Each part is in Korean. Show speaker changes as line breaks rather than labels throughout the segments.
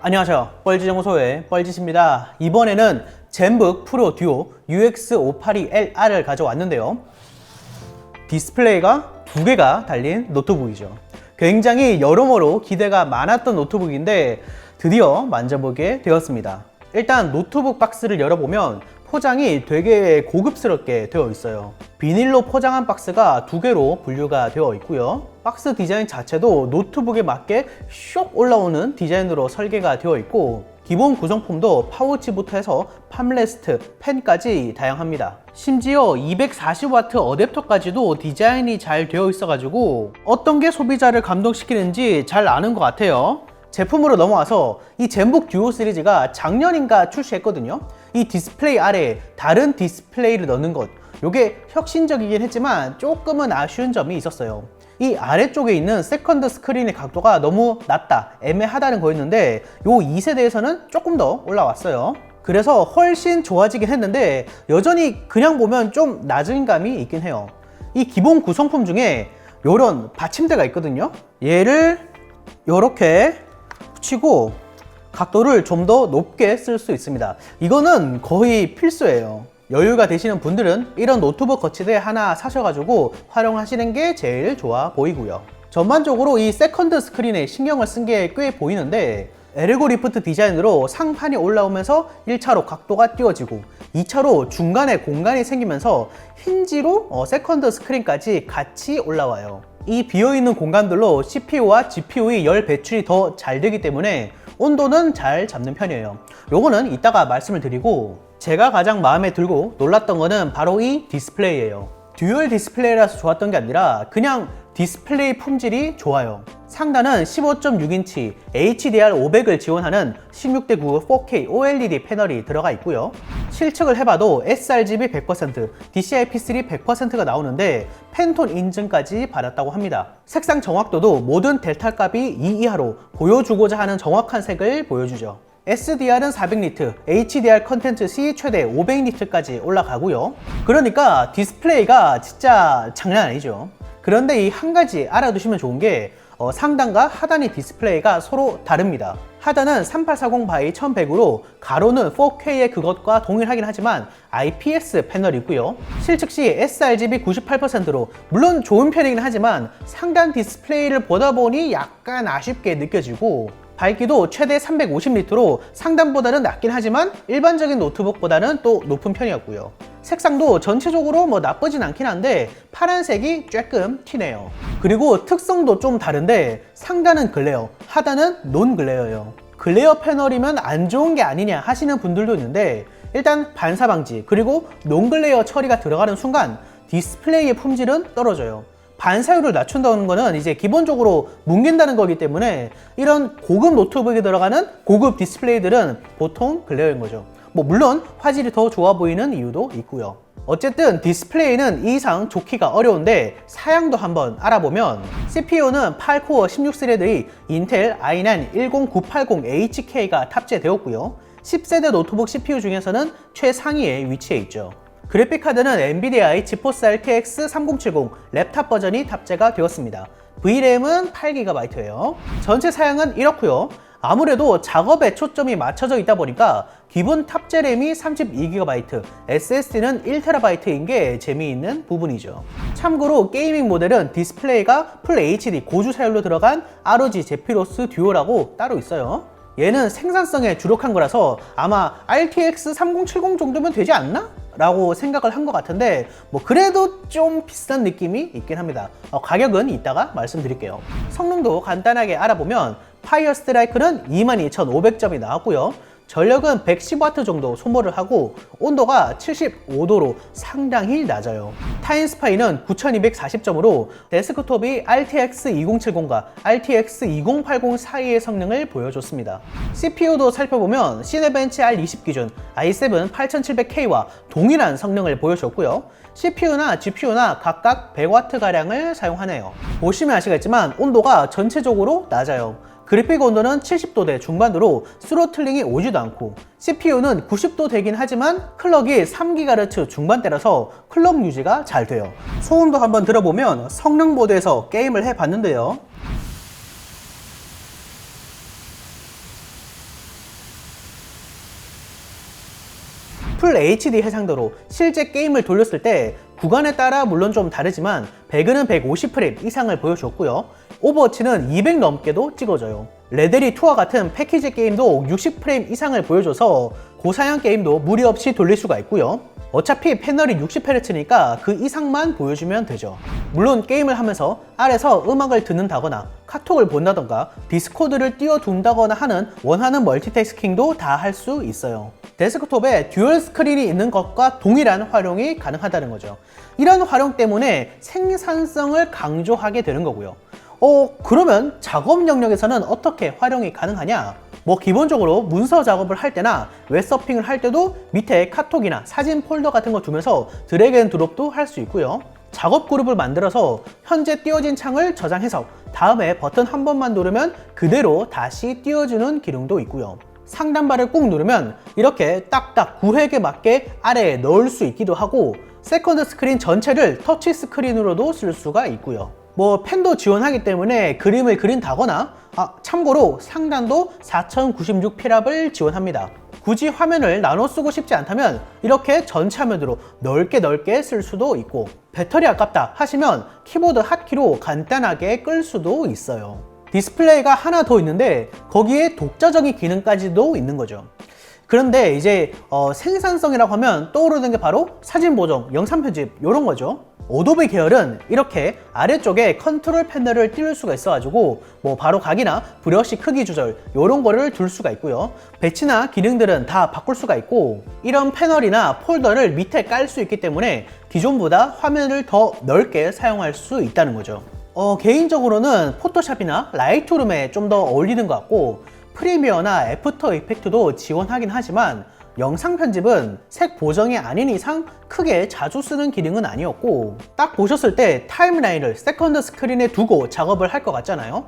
안녕하세요. 뻘짓연구소의 뻘짓입니다. 이번에는 젠북 프로 듀오 UX582LR을 가져왔는데요. 디스플레이가 두 개가 달린 노트북이죠. 굉장히 여러모로 기대가 많았던 노트북인데 드디어 만져보게 되었습니다. 일단 노트북 박스를 열어보면 포장이 되게 고급스럽게 되어 있어요. 비닐로 포장한 박스가 두 개로 분류가 되어 있고요. 박스 디자인 자체도 노트북에 맞게 쇽 올라오는 디자인으로 설계가 되어 있고, 기본 구성품도 파우치부터 해서 팜레스트, 펜까지 다양합니다. 심지어 240W 어댑터까지도 디자인이 잘 되어 있어가지고 어떤 게 소비자를 감동시키는지 잘 아는 것 같아요. 제품으로 넘어와서 이 젠북 듀오 시리즈가 작년인가 출시했거든요. 이 디스플레이 아래에 다른 디스플레이를 넣는 것, 이게 혁신적이긴 했지만 조금은 아쉬운 점이 있었어요. 이 아래쪽에 있는 세컨드 스크린의 각도가 너무 낮다, 애매하다는 거였는데 요 2세대에서는 조금 더 올라왔어요. 그래서 훨씬 좋아지긴 했는데 여전히 그냥 보면 좀 낮은 감이 있긴 해요. 이 기본 구성품 중에 요런 받침대가 있거든요. 얘를 요렇게 붙이고 각도를 좀 더 높게 쓸 수 있습니다. 이거는 거의 필수예요. 여유가 되시는 분들은 이런 노트북 거치대 하나 사셔가지고 활용하시는 게 제일 좋아 보이고요. 전반적으로 이 세컨드 스크린에 신경을 쓴 게 꽤 보이는데, 에르고 리프트 디자인으로 상판이 올라오면서 1차로 각도가 띄워지고 2차로 중간에 공간이 생기면서 힌지로 세컨드 스크린까지 같이 올라와요. 이 비어있는 공간들로 CPU와 GPU의 열 배출이 더 잘 되기 때문에 온도는 잘 잡는 편이에요. 요거는 이따가 말씀을 드리고, 제가 가장 마음에 들고 놀랐던 거는 바로 이 디스플레이예요. 듀얼 디스플레이라서 좋았던 게 아니라 그냥 디스플레이 품질이 좋아요. 상단은 15.6인치 HDR500을 지원하는 16:9 4K OLED 패널이 들어가 있고요. 실측을 해봐도 sRGB 100%, DCI-P3 100%가 나오는데 팬톤 인증까지 받았다고 합니다. 색상 정확도도 모든 델타 값이 2 이하로 보여주고자 하는 정확한 색을 보여주죠. SDR은 400니트, HDR 컨텐츠 시 최대 500니트까지 올라가고요. 그러니까 디스플레이가 진짜 장난 아니죠. 그런데 이 한 가지 알아두시면 좋은 게 상단과 하단의 디스플레이가 서로 다릅니다. 하단은 3840 x 1100으로 가로는 4K의 그것과 동일하긴 하지만 IPS 패널이고요. 실측 시 sRGB 98%로 물론 좋은 편이긴 하지만 상단 디스플레이를 보다 보니 약간 아쉽게 느껴지고, 밝기도 최대 350니트로 상단보다는 낮긴 하지만 일반적인 노트북보다는 또 높은 편이었고요. 색상도 전체적으로 나쁘진 않긴 한데 파란색이 조금 튀네요. 그리고 특성도 좀 다른데 상단은 글레어, 하단은 논 글레어예요. 글레어 패널이면 안 좋은 게 아니냐 하시는 분들도 있는데, 일단 반사 방지 그리고 논 글레어 처리가 들어가는 순간 디스플레이의 품질은 떨어져요. 반사율을 낮춘다는 거는 이제 기본적으로 뭉갠다는 거기 때문에 이런 고급 노트북에 들어가는 고급 디스플레이들은 보통 글레어인 거죠. 물론 화질이 더 좋아 보이는 이유도 있고요. 어쨌든 디스플레이는 이 이상 좋기가 어려운데 사양도 한번 알아보면, CPU는 8코어 16스레드의 인텔 i9 10980HK가 탑재되었고요. 10세대 노트북 CPU 중에서는 최상위에 위치해 있죠. 그래픽카드는 엔비디아의 지포스 RTX 3070 랩탑 버전이 탑재가 되었습니다. VRAM은 8GB예요. 전체 사양은 이렇고요. 아무래도 작업에 초점이 맞춰져 있다 보니까 기본 탑재 램이 32GB, SSD는 1TB인 게 재미있는 부분이죠. 참고로 게이밍 모델은 디스플레이가 풀 HD 고주 사율로 들어간 ROG 제피로스 듀오라고 따로 있어요. 얘는 생산성에 주력한 거라서 아마 RTX 3070 정도면 되지 않나? 라고 생각을 한 것 같은데 그래도 좀 비싼 느낌이 있긴 합니다. 가격은 이따가 말씀드릴게요. 성능도 간단하게 알아보면 파이어 스트라이크는 22,500점이 나왔고요. 전력은 110W 정도 소모를 하고 온도가 75도로 상당히 낮아요. 타임스파이는 9240점으로 데스크톱이 RTX 2070과 RTX 2080 사이의 성능을 보여줬습니다. CPU도 살펴보면 시네벤치 R20 기준 i7 8700K와 동일한 성능을 보여줬고요. CPU나 GPU나 각각 100W가량을 사용하네요. 보시면 아시겠지만 온도가 전체적으로 낮아요. 그래픽 온도는 70도대 중반으로 스로틀링이 오지도 않고, CPU는 90도 되긴 하지만 클럭이 3GHz 중반대라서 클럭 유지가 잘 돼요. 소음도 한번 들어보면 성능 모드에서 게임을 해봤는데요. 풀 HD 해상도로 실제 게임을 돌렸을 때 구간에 따라 물론 좀 다르지만 배그는 150프레임 이상을 보여줬고요. 오버워치는 200 넘게도 찍어줘요. 레데리 2와 같은 패키지 게임도 60프레임 이상을 보여줘서 고사양 게임도 무리 없이 돌릴 수가 있고요. 어차피 패널이 60Hz니까 그 이상만 보여주면 되죠. 물론 게임을 하면서 아래서 음악을 듣는다거나 카톡을 본다던가 디스코드를 띄워둔다거나 하는 원하는 멀티태스킹도 다 할 수 있어요. 데스크톱에 듀얼 스크린이 있는 것과 동일한 활용이 가능하다는 거죠. 이런 활용 때문에 생산성을 강조하게 되는 거고요. 그러면 작업 영역에서는 어떻게 활용이 가능하냐? 기본적으로 문서 작업을 할 때나 웹서핑을 할 때도 밑에 카톡이나 사진 폴더 같은 거 두면서 드래그 앤 드롭도 할 수 있고요. 작업 그룹을 만들어서 현재 띄워진 창을 저장해서 다음에 버튼 한 번만 누르면 그대로 다시 띄워주는 기능도 있고요. 상단바를 꾹 누르면 이렇게 딱딱 구획에 맞게 아래에 넣을 수 있기도 하고 세컨드 스크린 전체를 터치 스크린으로도 쓸 수가 있고요. 펜도 지원하기 때문에 그림을 그린다거나 참고로 상단도 4096피랍을 지원합니다. 굳이 화면을 나눠 쓰고 싶지 않다면 이렇게 전체 화면으로 넓게 쓸 수도 있고 배터리 아깝다 하시면 키보드 핫키로 간단하게 끌 수도 있어요. 디스플레이가 하나 더 있는데 거기에 독자적인 기능까지도 있는 거죠. 그런데 이제 생산성이라고 하면 떠오르는 게 바로 사진 보정, 영상 편집 이런 거죠. 어도비 계열은 이렇게 아래쪽에 컨트롤 패널을 띄울 수가 있어가지고 바로 각이나 브러쉬 크기 조절 이런 거를 둘 수가 있고요. 배치나 기능들은 다 바꿀 수가 있고 이런 패널이나 폴더를 밑에 깔 수 있기 때문에 기존보다 화면을 더 넓게 사용할 수 있다는 거죠. 개인적으로는 포토샵이나 라이트룸에 좀 더 어울리는 것 같고 프리미어나 애프터 이펙트도 지원하긴 하지만 영상 편집은 색 보정이 아닌 이상 크게 자주 쓰는 기능은 아니었고 딱 보셨을 때 타임라인을 세컨드 스크린에 두고 작업을 할 것 같잖아요.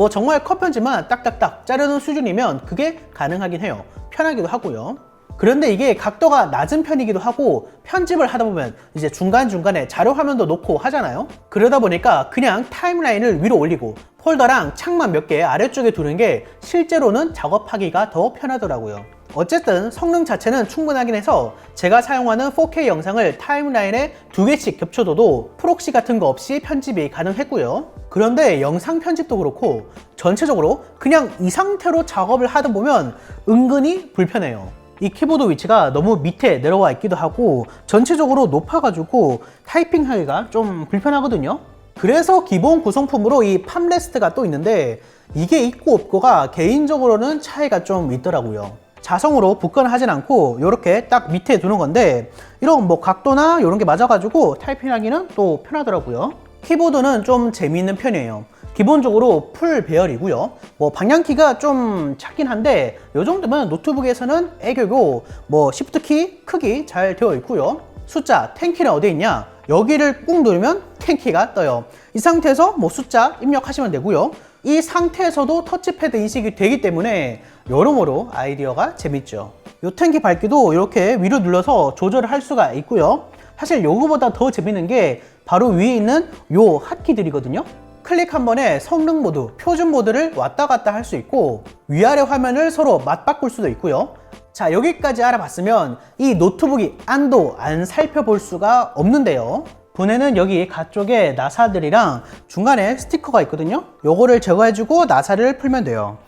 정말 컷 편집만 딱딱딱 자르는 수준이면 그게 가능하긴 해요. 편하기도 하고요. 그런데 이게 각도가 낮은 편이기도 하고 편집을 하다 보면 이제 중간중간에 자료 화면도 놓고 하잖아요. 그러다 보니까 그냥 타임라인을 위로 올리고 폴더랑 창만 몇 개 아래쪽에 두는 게 실제로는 작업하기가 더 편하더라고요. 어쨌든 성능 자체는 충분하긴 해서 제가 사용하는 4K 영상을 타임라인에 2개씩 겹쳐둬도 프록시 같은 거 없이 편집이 가능했고요. 그런데 영상 편집도 그렇고 전체적으로 그냥 이 상태로 작업을 하다 보면 은근히 불편해요. 이 키보드 위치가 너무 밑에 내려와 있기도 하고 전체적으로 높아가지고 타이핑하기가 좀 불편하거든요. 그래서 기본 구성품으로 이 팜레스트가 또 있는데 이게 있고 없고가 개인적으로는 차이가 좀 있더라고요. 자성으로 굳건하진 않고 이렇게 딱 밑에 두는 건데 이런 각도나 이런 게 맞아가지고 타이핑하기는 또 편하더라고요. 키보드는 좀 재미있는 편이에요. 기본적으로 풀 배열이고요. 방향키가 좀 작긴 한데 이 정도면 노트북에서는 애교고 시프트키 크기 잘 되어 있고요. 숫자 10키는 어디에 있냐? 여기를 꾹 누르면 10키가 떠요. 이 상태에서 숫자 입력하시면 되고요. 이 상태에서도 터치패드 인식이 되기 때문에 여러모로 아이디어가 재밌죠. 이 10키 밝기도 이렇게 위로 눌러서 조절을 할 수가 있고요. 사실 요거보다 더 재밌는 게 바로 위에 있는 요 핫키들이거든요. 클릭 한 번에 성능 모드, 표준 모드를 왔다 갔다 할 수 있고 위아래 화면을 서로 맞바꿀 수도 있고요. 자, 여기까지 알아봤으면 이 노트북이 안도 안 살펴볼 수가 없는데요. 분해는 여기 가쪽에 나사들이랑 중간에 스티커가 있거든요. 요거를 제거해주고 나사를 풀면 돼요.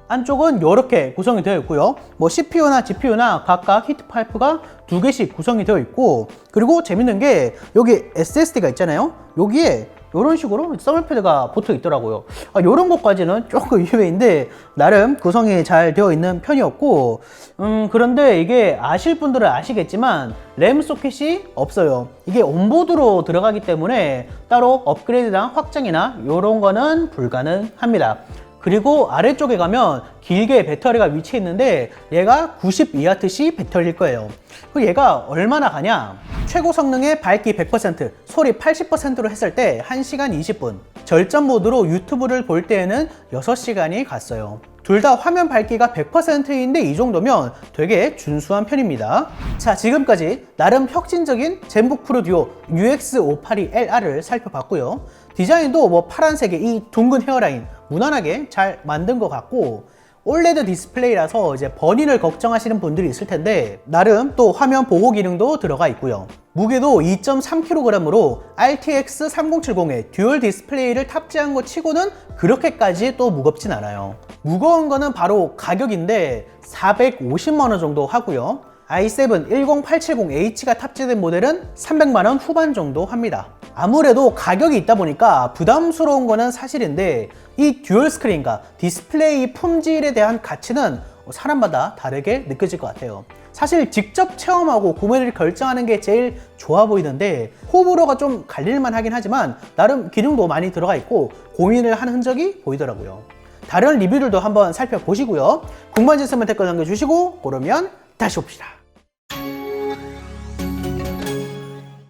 안쪽은 이렇게 구성이 되어 있고요. CPU나 GPU나 각각 히트 파이프가 2개씩 구성이 되어 있고 그리고 재밌는 게 여기 SSD가 있잖아요. 여기에 이런 식으로 서머패드가 붙어 있더라고요. 이런 것까지는 조금 의외인데 나름 구성이 잘 되어 있는 편이었고 그런데 이게 아실 분들은 아시겠지만 램 소켓이 없어요. 이게 온보드로 들어가기 때문에 따로 업그레이드나 확장이나 이런 거는 불가능합니다. 그리고 아래쪽에 가면 길게 배터리가 위치해 있는데 얘가 92Wh 배터리일 거예요. 그리고 얘가 얼마나 가냐? 최고 성능의 밝기 100%, 소리 80%로 했을 때 1시간 20분, 절전 모드로 유튜브를 볼 때에는 6시간이 갔어요. 둘 다 화면 밝기가 100%인데 이 정도면 되게 준수한 편입니다. 자, 지금까지 나름 혁신적인 젠북 프로 듀오 UX582LR을 살펴봤고요. 디자인도 파란색의 이 둥근 헤어라인 무난하게 잘 만든 것 같고 올레드 디스플레이라서 이제 번인을 걱정하시는 분들이 있을 텐데 나름 또 화면 보호 기능도 들어가 있고요. 무게도 2.3kg으로 RTX 3070에 듀얼 디스플레이를 탑재한 것 치고는 그렇게까지 또 무겁진 않아요. 무거운 거는 바로 가격인데 450만 원 정도 하고요. i7 10870H가 탑재된 모델은 300만 원 후반 정도 합니다. 아무래도 가격이 있다 보니까 부담스러운 거는 사실인데 이 듀얼 스크린과 디스플레이 품질에 대한 가치는 사람마다 다르게 느껴질 것 같아요. 사실 직접 체험하고 구매를 결정하는 게 제일 좋아 보이는데 호불호가 좀 갈릴만 하긴 하지만 나름 기능도 많이 들어가 있고 고민을 한 흔적이 보이더라고요. 다른 리뷰들도 한번 살펴보시고요. 궁금한 점 있으면 댓글 남겨주시고 그러면 다시 봅시다.